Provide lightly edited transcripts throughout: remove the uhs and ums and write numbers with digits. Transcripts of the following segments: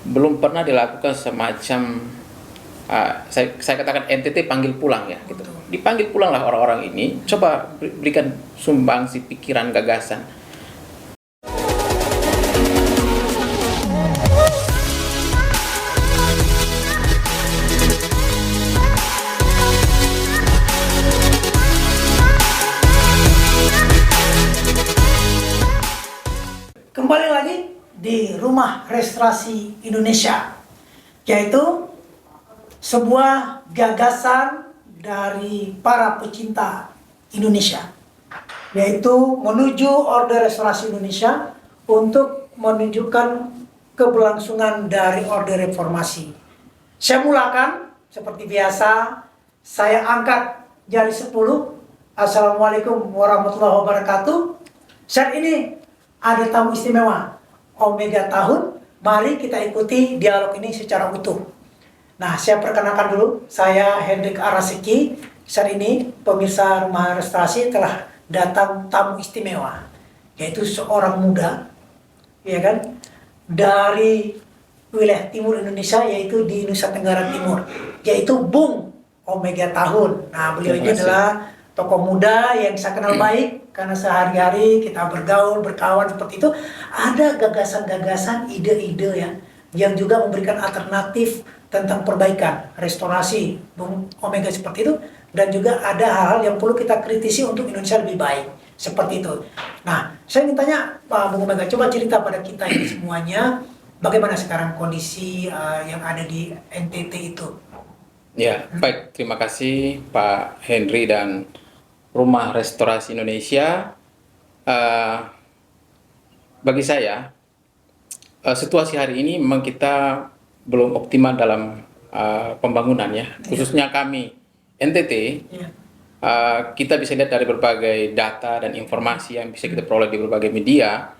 belum pernah dilakukan semacam saya katakan NTT panggil pulang ya gitu. Dipanggil pulanglah orang-orang ini, coba berikan sumbangsi pikiran, gagasan. Kembali lagi di Rumah Restorasi Indonesia, yaitu sebuah gagasan dari para pecinta Indonesia, yaitu menuju Orde Restorasi Indonesia untuk menunjukkan keberlangsungan dari Orde Reformasi. Saya mulakan seperti biasa, saya angkat jari 10. Assalamualaikum warahmatullahi wabarakatuh. Saat ini ada tamu istimewa, Omega Tahun. Mari kita ikuti dialog ini secara utuh. Nah, saya perkenalkan dulu, saya Hendrik Araseki. Saat ini pemirsa Rumah Restorasi telah datang tamu istimewa, yaitu seorang muda, ya kan, dari wilayah timur Indonesia, yaitu di Nusa Tenggara Timur, yaitu Bung Omega Tahun. Nah, beliau ini adalah tokoh muda yang saya kenal baik karena sehari-hari kita bergaul, berkawan seperti itu. Ada gagasan-gagasan, ide-ide ya, yang juga memberikan alternatif tentang perbaikan, restorasi Bung Omega seperti itu, dan juga ada hal-hal yang perlu kita kritisi untuk Indonesia lebih baik, seperti itu. Nah, saya ingin tanya Pak Bung Omega, coba cerita pada kita ini semuanya, bagaimana sekarang kondisi yang ada di NTT itu? Ya, baik. Terima kasih Pak Henry dan Rumah Restorasi Indonesia. Bagi saya, situasi hari ini memang kita belum optimal dalam pembangunan ya, khususnya kami NTT. Kita bisa lihat dari berbagai data dan informasi yang bisa kita peroleh di berbagai media.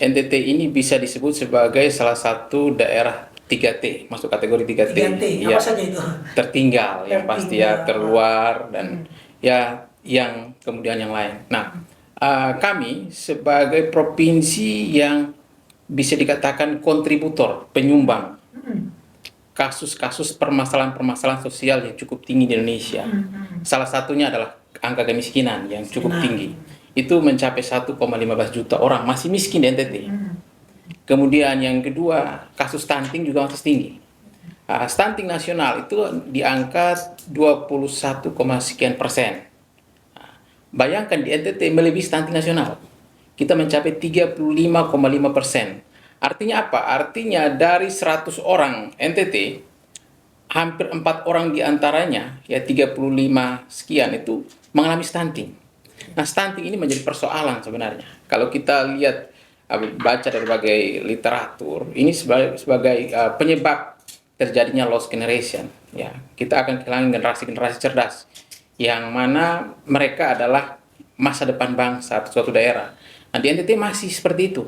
NTT ini bisa disebut sebagai salah satu daerah 3T, masuk kategori 3T, 3T ya, apa saja itu? tertinggal, yang pasti ya, terluar, dan ya yang kemudian yang lain. Nah, kami sebagai provinsi yang bisa dikatakan kontributor, penyumbang kasus-kasus permasalahan-permasalahan sosial yang cukup tinggi di Indonesia. Salah satunya adalah angka kemiskinan yang cukup tinggi. Itu mencapai 1,15 juta orang masih miskin di NTT. Kemudian yang kedua, kasus stunting juga masih tinggi. Stunting nasional itu di angka 21, sekian persen. Bayangkan di NTT melebihi stunting nasional. Kita mencapai 35,5%. Artinya apa? Artinya dari 100 orang NTT, hampir 4 orang diantaranya, ya 35 sekian itu mengalami stunting. Nah, stunting ini menjadi persoalan sebenarnya. Kalau kita lihat, baca dari berbagai literatur, ini sebagai penyebab terjadinya lost generation. Ya, kita akan kehilangan generasi-generasi cerdas, yang mana mereka adalah masa depan bangsa atau suatu daerah. Nah, di NTT masih seperti itu.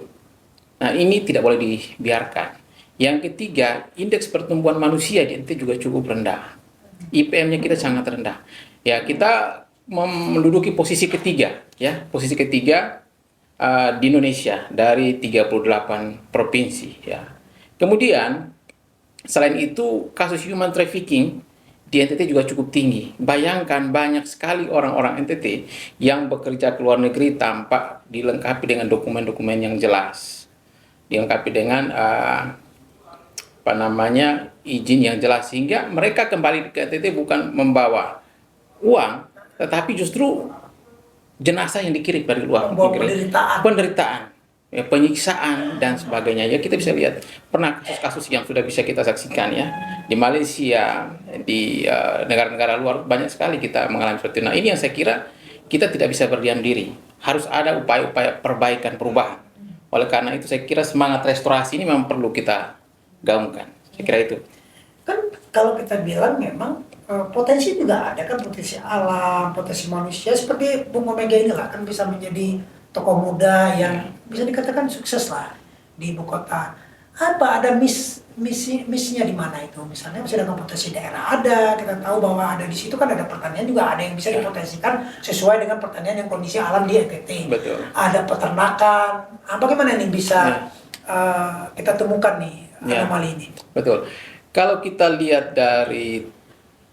Nah, ini tidak boleh dibiarkan. Yang ketiga, indeks pertumbuhan manusia di NTT juga cukup rendah. IPM-nya kita sangat rendah. Ya, kita menduduki posisi ketiga, ya, posisi ketiga di Indonesia dari 38 provinsi, ya. Kemudian, selain itu, kasus human trafficking di NTT juga cukup tinggi. Bayangkan banyak sekali orang-orang NTT yang bekerja ke luar negeri tanpa dilengkapi dengan dokumen-dokumen yang jelas, dilengkapi dengan izin yang jelas, sehingga mereka kembali ke NTT bukan membawa uang, tetapi justru jenazah yang dikirim dari luar negeri, penderitaan, ya, penyiksaan dan sebagainya. Ya, kita bisa lihat pernah kasus-kasus yang sudah bisa kita saksikan ya di Malaysia, di negara-negara luar, banyak sekali kita mengalami seperti itu. Nah, ini yang saya kira kita tidak bisa berdiam diri, harus ada upaya-upaya perbaikan, perubahan. Oleh karena itu saya kira semangat restorasi ini memang perlu kita gaungkan. Saya kira itu. Kan kalau kita bilang memang potensi juga ada kan, potensi alam, potensi manusia, seperti Bung Omega ini lah kan bisa menjadi tokoh muda yang bisa dikatakan sukses lah di ibu kota. Apa ada misinya di mana itu? Misalnya masih ada potensi daerah, ada, kita tahu bahwa ada di situ kan ada pertanian juga, ada yang bisa dipotensikan sesuai dengan pertanian yang kondisi alam di NTT. Betul. Ada peternakan. Bagaimana nih bisa kita temukan nih Ya. anomali ini. Betul. Kalau kita lihat dari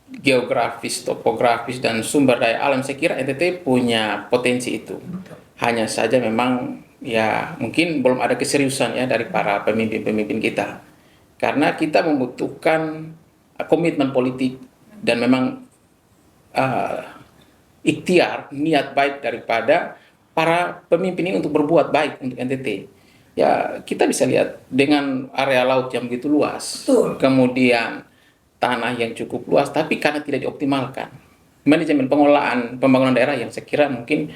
geografis, topografis, dan sumber daya alam, saya kira NTT punya potensi itu. Betul. Hanya saja memang ya mungkin belum ada keseriusan ya dari para pemimpin-pemimpin kita. Karena kita membutuhkan komitmen politik dan memang ikhtiar, niat baik daripada para pemimpin ini untuk berbuat baik untuk NTT. Ya, kita bisa lihat dengan area laut yang begitu luas, Betul. kemudian tanah yang cukup luas, tapi karena tidak dioptimalkan, manajemen pengelolaan pembangunan daerah yang saya kira mungkin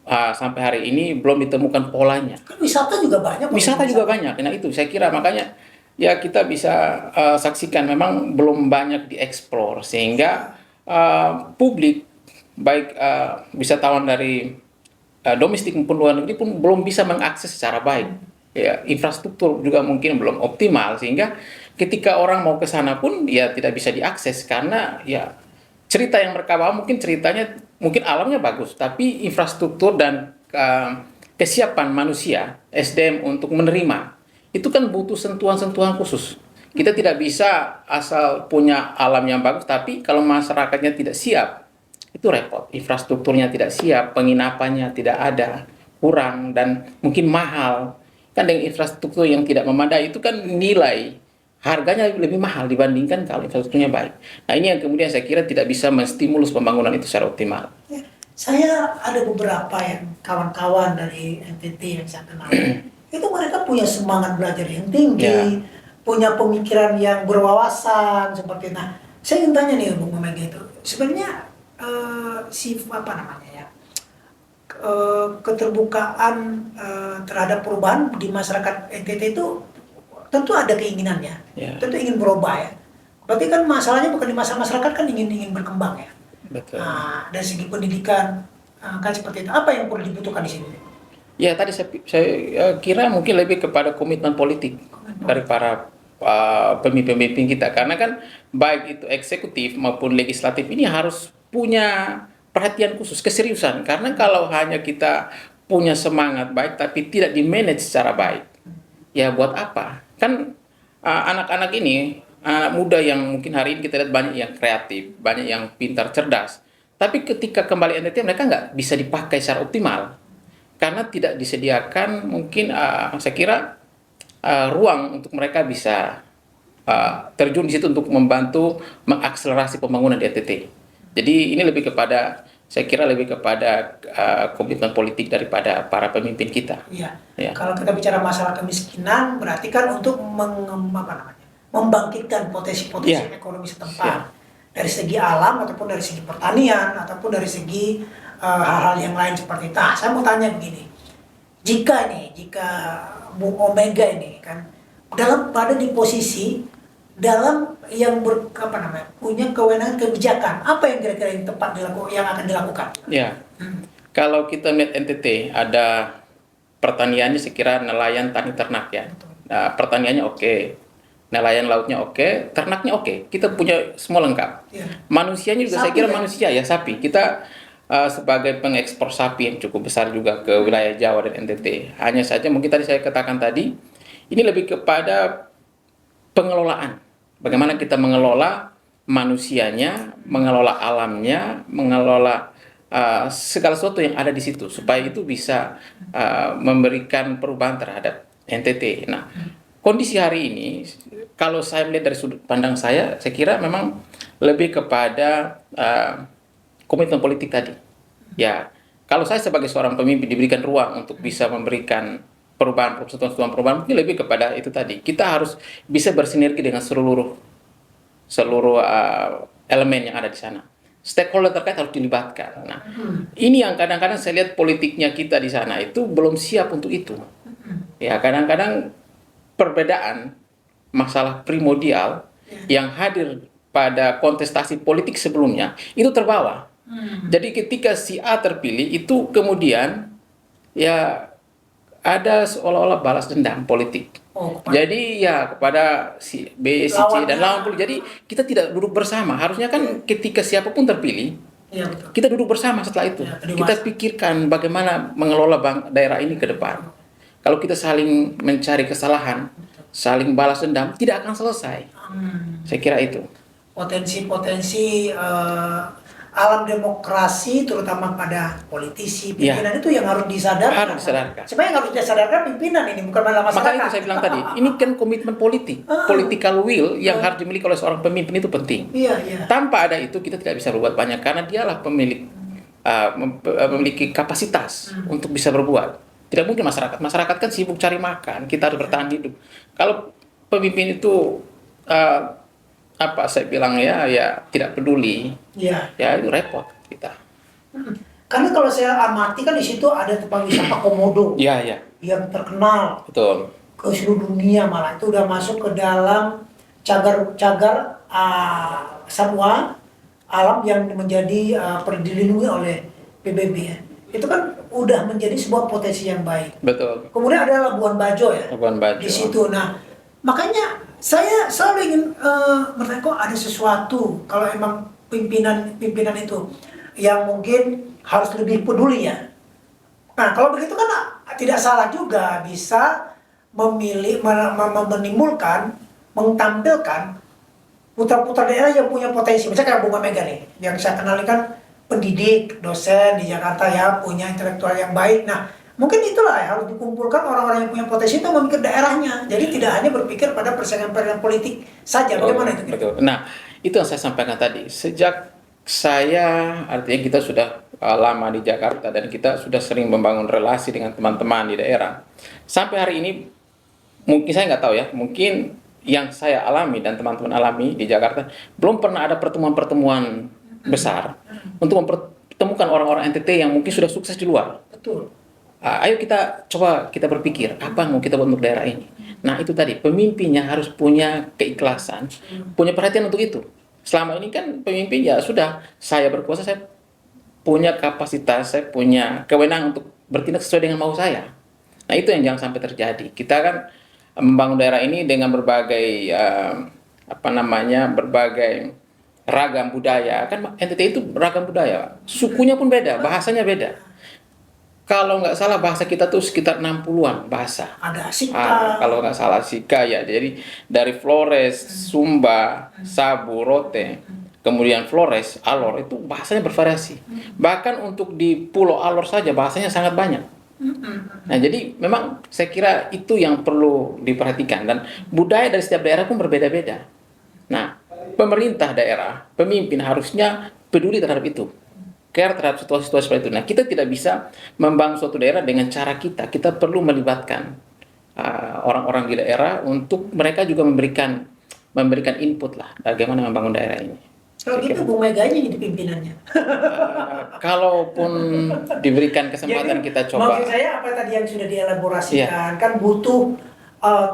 sampai hari ini belum ditemukan polanya. Kan wisata juga banyak. Wisata juga banyak, nah itu saya kira makanya ya kita bisa saksikan memang belum banyak dieksplor sehingga publik baik wisatawan dari domestik maupun luar negeri pun belum bisa mengakses secara baik. Ya, infrastruktur juga mungkin belum optimal sehingga ketika orang mau ke sana pun ya tidak bisa diakses karena ya cerita yang mereka bawa mungkin ceritanya mungkin alamnya bagus tapi infrastruktur dan kesiapan manusia SDM untuk menerima itu kan butuh sentuhan-sentuhan khusus. Kita tidak bisa asal punya alam yang bagus tapi kalau masyarakatnya tidak siap itu repot. Infrastrukturnya tidak siap, penginapannya tidak ada, kurang dan mungkin mahal. Kan dengan infrastruktur yang tidak memadai itu kan nilai harganya lebih mahal dibandingkan kalau infrastrukturnya baik. Nah ini yang kemudian saya kira tidak bisa menstimulus pembangunan itu secara optimal. Ya, saya ada beberapa yang kawan-kawan dari NTT yang saya kenal. Itu mereka punya semangat belajar yang tinggi, Ya. punya pemikiran yang berwawasan seperti. Nah, saya ingin tanya nih Bung Omega itu, sebenarnya apa namanya ya, keterbukaan terhadap perubahan di masyarakat NTT itu tentu ada keinginannya, Ya. tentu ingin berubah ya. Berarti kan masalahnya bukan di masyarakat kan ingin berkembang ya. Betul. Nah, dari segi pendidikan kan seperti itu. Apa yang perlu dibutuhkan di sini? Ya tadi saya kira mungkin lebih kepada komitmen politik dari para pemimpin-pemimpin kita karena kan baik itu eksekutif maupun legislatif ini harus punya perhatian khusus, keseriusan karena kalau hanya kita punya semangat baik tapi tidak di-manage secara baik ya buat apa? Kan anak-anak ini anak muda yang mungkin hari ini kita lihat banyak yang kreatif, banyak yang pintar, cerdas tapi ketika kembali NTT mereka nggak bisa dipakai secara optimal karena tidak disediakan mungkin saya kira ruang untuk mereka bisa terjun di situ untuk membantu mengakselerasi pembangunan di NTT. Jadi ini lebih kepada saya kira lebih kepada komitmen politik daripada para pemimpin kita. Iya. Ya. Kalau kita bicara masalah kemiskinan, berarti kan untuk membangkitkan potensi-potensi Iya. ekonomi setempat Iya. dari segi alam ataupun dari segi pertanian ataupun dari segi hal-hal yang lain seperti itu. Nah, saya mau tanya begini, jika Bung Omega ini kan pada di posisi dalam yang punya kewenangan kebijakan, apa yang kira-kira yang tepat yang akan dilakukan? Ya. Kalau kita melihat NTT ada pertaniannya saya kira nelayan tani ternak ya. Nah, pertaniannya oke. Nelayan lautnya oke, ternaknya oke. Kita punya semua lengkap. Ya. Manusianya juga saya Sapi kira ya? manusia ya sapi. Kita sebagai pengekspor sapi yang cukup besar juga ke wilayah Jawa dan NTT. Hanya saja mungkin tadi saya katakan tadi ini lebih kepada pengelolaan. Bagaimana kita mengelola manusianya, mengelola alamnya, mengelola segala sesuatu yang ada di situ supaya itu bisa memberikan perubahan terhadap NTT. Nah, kondisi hari ini kalau saya melihat dari sudut pandang saya kira memang lebih kepada komitmen politik tadi. Ya, kalau saya sebagai seorang pemimpin diberikan ruang untuk bisa memberikan perubahan mungkin lebih kepada itu tadi. Kita harus bisa bersinergi dengan seluruh elemen yang ada di sana. Stakeholder terkait harus dilibatkan. Nah, ini yang kadang-kadang saya lihat politiknya kita di sana itu belum siap untuk itu. Ya, kadang-kadang perbedaan masalah primordial yang hadir pada kontestasi politik sebelumnya itu terbawa. Jadi ketika si A terpilih itu kemudian ya ada seolah-olah balas dendam politik. Jadi ya kepada si B, si C dan lawan politik. Jadi kita tidak duduk bersama. Harusnya kan ketika siapapun terpilih, ya, betul. kita duduk bersama setelah itu. Ya, kita pikirkan bagaimana mengelola daerah ini ke depan. Kalau kita saling mencari kesalahan, saling balas dendam, tidak akan selesai. Saya kira itu. Potensi-potensi alam demokrasi terutama pada politisi pimpinan itu yang harus disadarkan. Harus disadarkan. Sebenarnya yang harus disadarkan pimpinan ini, bukan malah masyarakat. Makanya itu saya bilang tadi, ini kan komitmen politik, political will yang harus dimiliki oleh seorang pemimpin itu penting. Iya. Tanpa ada itu kita tidak bisa berbuat banyak karena dialah pemilik memiliki kapasitas untuk bisa berbuat. Tidak mungkin masyarakat kan sibuk cari makan, kita harus bertahan hidup. Kalau pemimpin itu saya bilang ya tidak peduli, ya itu repot kita. Karena kalau saya amati kan di situ ada tempat wisata Komodo, Iya. yang terkenal Betul. ke seluruh dunia, malah itu udah masuk ke dalam cagar satwa alam yang menjadi dilindungi oleh PBB ya. Itu kan udah menjadi sebuah potensi yang baik. Betul. Kemudian ada Labuan Bajo ya. Labuan Bajo. Di situ. Nah, makanya saya selalu ingin bertanya, kok ada sesuatu kalau emang pimpinan itu yang mungkin harus lebih peduli ya. Nah, kalau begitu kan tidak salah juga bisa menimbulkan, mentampilkan putra-putra daerah yang punya potensi. Misalnya kayak Bunga Mega nih, yang saya kenal kan pendidik, dosen di Jakarta ya, punya intelektual yang baik. Nah, mungkin itulah yang harus dikumpulkan orang-orang yang punya potensi itu memikir daerahnya. Jadi tidak hanya berpikir pada persaingan politik saja. Bagaimana itu? Betul. Nah, itu yang saya sampaikan tadi. Sejak artinya kita sudah lama di Jakarta dan kita sudah sering membangun relasi dengan teman-teman di daerah. Sampai hari ini, mungkin saya nggak tahu ya, mungkin yang saya alami dan teman-teman alami di Jakarta, belum pernah ada pertemuan-pertemuan besar untuk mempertemukan orang-orang NTT yang mungkin sudah sukses di luar. Betul. Ayo kita berpikir apa yang mau kita buat untuk daerah ini. Nah itu tadi, pemimpinnya harus punya keikhlasan, punya perhatian untuk itu. Selama ini kan pemimpin ya sudah, saya berkuasa, saya punya kapasitas, saya punya kewenangan untuk bertindak sesuai dengan mau saya. Nah itu yang jangan sampai terjadi. Kita kan membangun daerah ini dengan berbagai berbagai ragam budaya. Kan NTT itu ragam budaya, sukunya pun beda, bahasanya beda. Kalau nggak salah bahasa kita tuh sekitar 60-an bahasa. Ada Sika. Kalau nggak salah Sika ya. Jadi dari Flores, Sumba, Sabu, Rote, kemudian Flores, Alor itu bahasanya bervariasi. Bahkan untuk di Pulau Alor saja bahasanya sangat banyak. Nah jadi memang saya kira itu yang perlu diperhatikan dan budaya dari setiap daerah pun berbeda-beda. Nah pemerintah daerah, pemimpin harusnya peduli terhadap itu. Care terhadap situasi-situasi seperti itu. Nah, kita tidak bisa membangun suatu daerah dengan cara kita. Kita perlu melibatkan orang-orang di daerah untuk mereka juga memberikan input lah bagaimana membangun daerah ini. Kalau gitu Bu Mega aja jadi pimpinannya. Kalaupun diberikan kesempatan jadi, kita coba. Maksud saya apa tadi yang sudah dielaborasikan kan butuh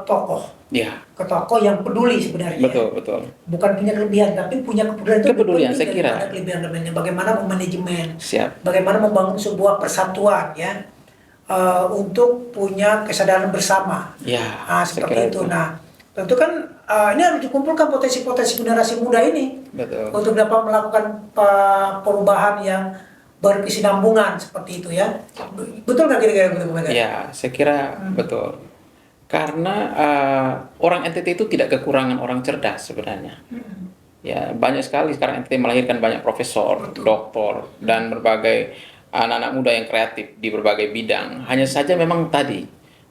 tokoh. Ya. Ke tokoh yang peduli sebenarnya. Betul. Bukan punya kelebihan, tapi punya kepedulian saya kira. Kelebihan-kelebihannya. Bagaimana memanajemen, Siap. bagaimana membangun sebuah persatuan, ya, untuk punya kesadaran bersama. Ya. Seperti itu. Nah, tentu kan ini harus dikumpulkan potensi-potensi generasi muda ini. Betul. Untuk dapat melakukan perubahan yang berkesinambungan seperti itu ya. Betul nggak kira-kira begitu? Ya, saya kira betul. Karena orang NTT itu tidak kekurangan orang cerdas sebenarnya. Ya, banyak sekali sekarang NTT melahirkan banyak profesor, doktor, dan berbagai anak-anak muda yang kreatif di berbagai bidang. Hanya saja memang tadi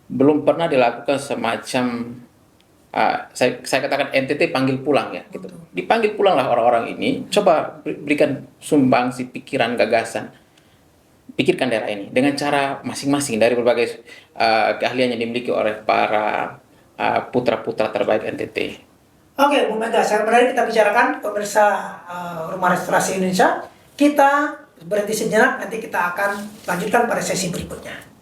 belum pernah dilakukan semacam saya katakan NTT panggil pulang ya, gitu. Dipanggil pulanglah orang-orang ini, coba berikan sumbangsi pikiran, gagasan. Pikirkan daerah ini dengan cara masing-masing dari berbagai keahlian yang dimiliki oleh para putra-putra terbaik NTT. Oke, Bu Mega, sangat menarik kita bicarakan pemirsa Rumah Restorasi Indonesia. Kita berhenti sejenak, nanti kita akan lanjutkan pada sesi berikutnya.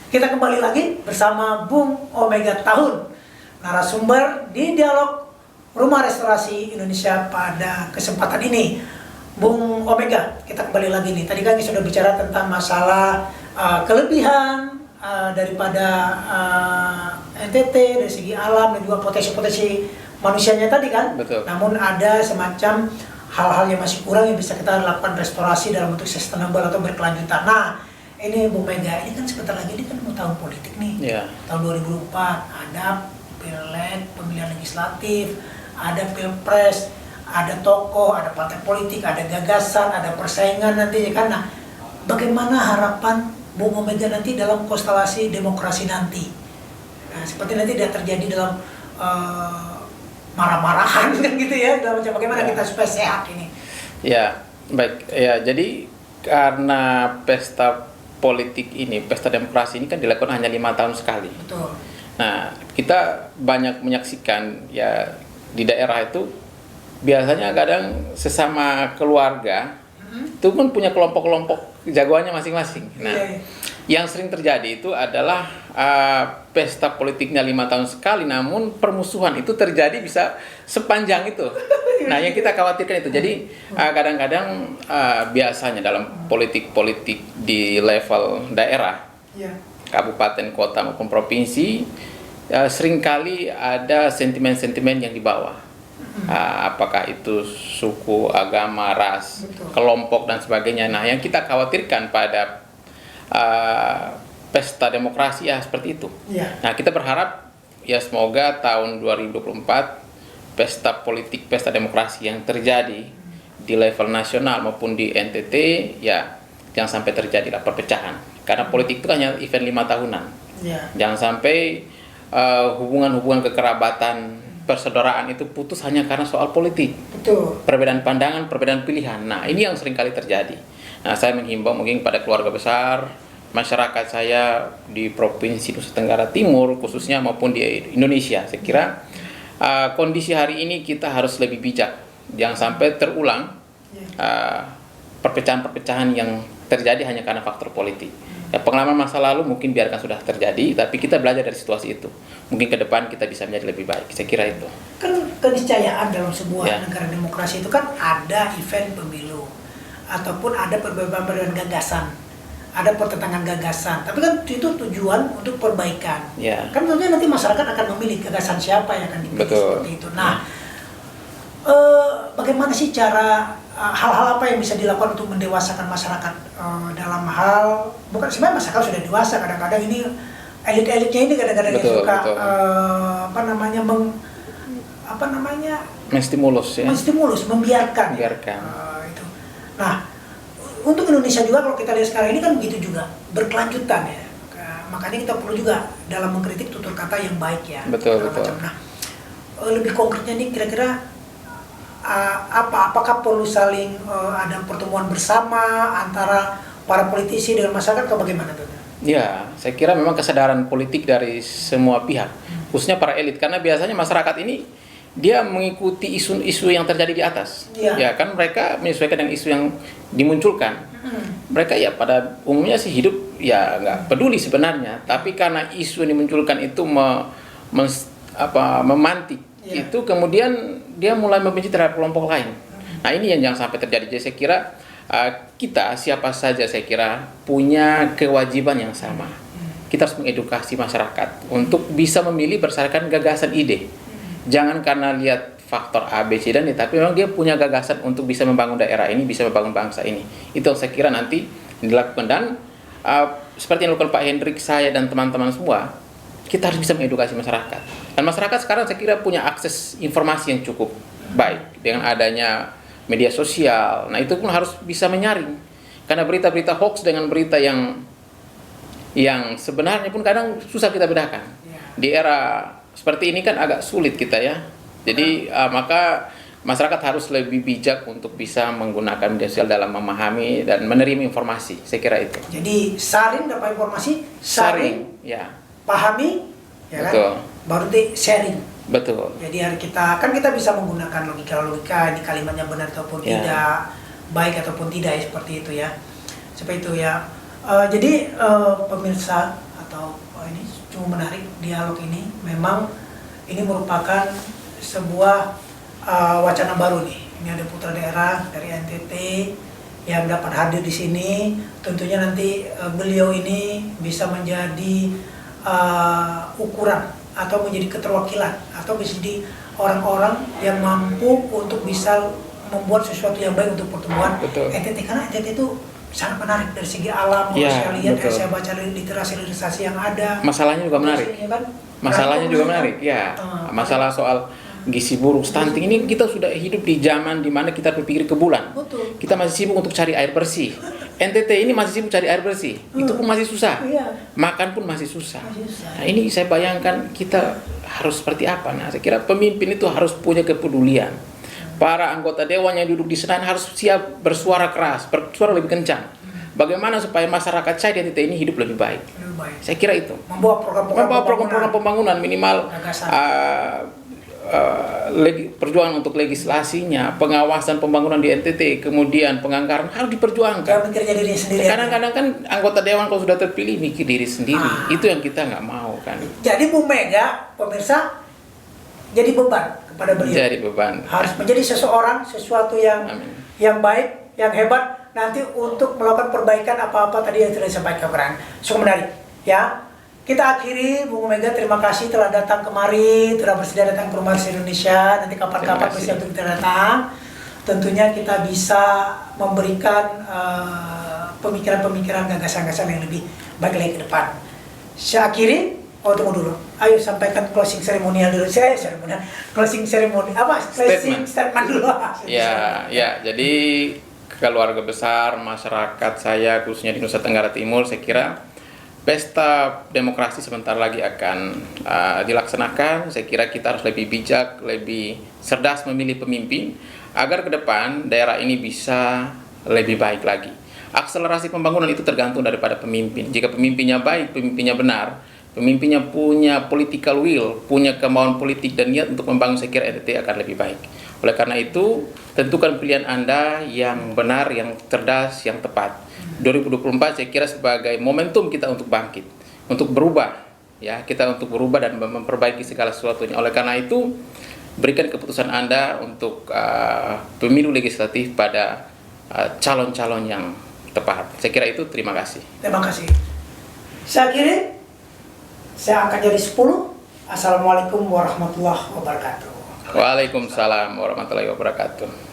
Kita kembali lagi bersama Bung Omega Tahun, narasumber di dialog Rumah Restorasi Indonesia pada kesempatan ini. Bung Omega, kita kembali lagi nih. Tadi kan kita sudah bicara tentang masalah kelebihan daripada NTT dari segi alam dan juga potensi-potensi manusianya tadi kan. Betul. Namun ada semacam hal-hal yang masih kurang yang bisa kita lakukan restorasi dalam bentuk sustainable atau berkelanjutan. Nah, ini Bu Mega, ini kan sebentar lagi ini kan mau tahun politik nih. Ya. Tahun 2004 ada pileg, pemilihan legislatif, ada pilpres, ada tokoh, ada partai politik, ada gagasan, ada persaingan nanti kan. Nah, bagaimana harapan Bu Mega nanti dalam konstelasi demokrasi nanti? Nah, seperti nanti tidak terjadi dalam marah-marahan kan gitu ya, dalam macam bagaimana kita supaya sehat ini. Ya, baik. Ya, jadi karena pesta politik ini, pesta demokrasi ini kan dilakukan hanya 5 tahun sekali. Betul. Nah, kita banyak menyaksikan ya di daerah itu biasanya kadang sesama keluarga itu pun punya kelompok-kelompok jagoannya masing-masing. Nah, yang sering terjadi itu adalah pesta politiknya 5 tahun sekali, namun permusuhan itu terjadi bisa sepanjang itu. Nah, yang kita khawatirkan itu. Jadi kadang-kadang biasanya dalam politik-politik di level daerah, kabupaten, kota maupun provinsi, seringkali ada sentimen-sentimen yang dibawa. Apakah itu suku, agama, ras, kelompok dan sebagainya. Nah, yang kita khawatirkan pada pesta demokrasi ya seperti itu. Nah, kita berharap ya semoga tahun 2024 pesta politik, pesta demokrasi yang terjadi di level nasional maupun di NTT ya jangan sampai terjadilah perpecahan. Karena politik itu hanya event 5 tahunan. Jangan sampai hubungan-hubungan kekerabatan, persaudaraan itu putus hanya karena soal politik. Betul. Perbedaan pandangan, perbedaan pilihan. Nah, ini yang seringkali terjadi. Nah, saya menghimbau mungkin pada keluarga besar, masyarakat saya di Provinsi Nusa Tenggara Timur khususnya maupun di Indonesia. Saya kira kondisi hari ini kita harus lebih bijak. Jangan sampai terulang perpecahan-perpecahan yang terjadi hanya karena faktor politik. Ya, pengalaman masa lalu mungkin biarkan sudah terjadi, tapi kita belajar dari situasi itu. Mungkin ke depan kita bisa menjadi lebih baik. Saya kira itu. Kan keniscayaan dalam sebuah negara demokrasi itu kan ada event pemilu ataupun ada perbedaan gagasan, ada pertentangan gagasan. Tapi kan itu tujuan untuk perbaikan. Kan tentunya nanti masyarakat akan memilih gagasan siapa yang akan dipilih. Betul. Seperti itu. Nah, bagaimana sih cara hal-hal apa yang bisa dilakukan untuk mendewasakan masyarakat dalam hal, bukan sebenarnya masyarakat sudah dewasa, kadang-kadang ini elit-elitnya ini kadang-kadang yang suka menstimulus ya. Menstimulus, membiarkan. Itu. Nah, untuk Indonesia juga kalau kita lihat sekarang ini kan begitu juga, berkelanjutan ya. Makanya kita perlu juga dalam mengkritik tutur kata yang baik ya. Betul. Nah, lebih konkretnya nih kira-kira apakah perlu saling ada pertemuan bersama antara para politisi dengan masyarakat atau bagaimana tuh? Ya, saya kira memang kesadaran politik dari semua pihak, khususnya para elit, karena biasanya masyarakat ini dia mengikuti isu-isu yang terjadi di atas. Ya kan mereka menyesuaikan dengan isu yang dimunculkan. Mereka ya pada umumnya sih hidup ya nggak peduli sebenarnya, tapi karena isu yang dimunculkan itu memantik. Itu kemudian dia mulai membenci terhadap kelompok lain. Nah, ini yang jangan sampai terjadi. Jadi saya kira kita siapa saja saya kira punya kewajiban yang sama. Kita harus mengedukasi masyarakat untuk bisa memilih berdasarkan gagasan ide. Jangan karena lihat faktor A, B, C, dan D, tapi memang dia punya gagasan untuk bisa membangun daerah ini, bisa membangun bangsa ini. Itu saya kira nanti dilakukan. Dan seperti yang dilakukan Pak Hendrik, saya dan teman-teman semua, kita harus bisa mengedukasi masyarakat. Dan masyarakat sekarang saya kira punya akses informasi yang cukup baik dengan adanya media sosial. Nah, itu pun harus bisa menyaring. Karena berita-berita hoax dengan berita yang sebenarnya pun kadang susah kita bedakan. Di era seperti ini kan agak sulit kita ya. Jadi maka masyarakat harus lebih bijak untuk bisa menggunakan media sosial dalam memahami dan menerima informasi. Saya kira itu. Jadi saring dapat informasi, saring ya. Pahami, ya kan? Baru di sharing. Betul. Jadi kita bisa menggunakan logika ini kalimatnya benar ataupun tidak, baik ataupun tidak ya, seperti itu ya. Seperti itu ya. Jadi pemirsa atau ini cuma menarik dialog ini. Memang ini merupakan sebuah wacana baru nih. Ini ada putra daerah dari NTT yang dapat hadir di sini. Tentunya nanti beliau ini bisa menjadi ukuran atau menjadi keterwakilan atau menjadi orang-orang yang mampu untuk bisa membuat sesuatu yang baik untuk pertumbuhan Betul. NTT, karena NTT itu sangat menarik dari segi alam. Ya, Saya lihat, betul. saya baca literasi yang ada. Masalahnya juga menarik. Ya kan? Masalahnya juga Kan? menarik, ya. Ah. Masalah soal gizi buruk, stunting ini kita sudah hidup di zaman dimana kita berpikir ke bulan. Betul. Kita masih sibuk untuk cari air bersih. NTT ini masih sibuk cari air bersih. Itu pun masih susah. Iya. Makan pun masih susah. Masih susah. Nah, ini saya bayangkan kita harus seperti apa. Nah, saya kira pemimpin itu harus punya kepedulian. Para anggota dewan yang duduk di Senayan harus siap bersuara keras, bersuara lebih kencang. Bagaimana supaya masyarakat saya di NTT ini hidup lebih baik. Lebih baik. Saya kira itu. Membawa Program-program pembangunan minimal Gagasan. perjuangan untuk legislasinya, pengawasan pembangunan di NTT, kemudian penganggaran harus diperjuangkan. Jangan mikirnya diri sendiri. Kadang-kadang kan anggota dewan kalau sudah terpilih mikir diri sendiri. Itu yang kita nggak mau kan. Jadi Bu Mega, pemirsa, jadi beban kepada beliau. Jadi beban. Harus menjadi sesuatu yang Amin. yang baik, yang hebat nanti untuk melakukan perbaikan apa-apa tadi yang sudah disampaikan orang. Cukup menarik, ya. Kita akhiri, Bu Mega, terima kasih telah datang kemari, telah bersedia datang ke Rumah Restasi Indonesia. Nanti kapan-kapan Terima kasih. bersedia untuk kita datang. Tentunya kita bisa memberikan pemikiran-pemikiran, gagasan-gagasan yang lebih baik lagi ke depan. Saya akhiri. Oh, tunggu dulu. Ayo sampaikan closing seremonial dulu. Closing ceremony. Apa? Closing statement dulu. Ya, jadi keluarga besar masyarakat saya khususnya di Nusa Tenggara Timur, saya kira pesta demokrasi sebentar lagi akan dilaksanakan. Saya kira kita harus lebih bijak, lebih cerdas memilih pemimpin agar ke depan daerah ini bisa lebih baik lagi. Akselerasi pembangunan itu tergantung daripada pemimpin. Jika pemimpinnya baik, pemimpinnya benar, pemimpinnya punya political will, punya kemauan politik dan niat untuk membangun, saya kira NTT akan lebih baik. Oleh karena itu, tentukan pilihan Anda yang benar, yang cerdas, yang tepat. 2024 saya kira sebagai momentum kita untuk bangkit, untuk berubah, ya, kita untuk berubah dan memperbaiki segala sesuatunya. Oleh karena itu, berikan keputusan Anda untuk pemilu legislatif pada calon-calon yang tepat. Saya kira itu. Terima kasih. Terima kasih. Saya akhiri. Saya akan jadi 10. Assalamualaikum warahmatullahi wabarakatuh. Waalaikumsalam warahmatullahi wabarakatuh.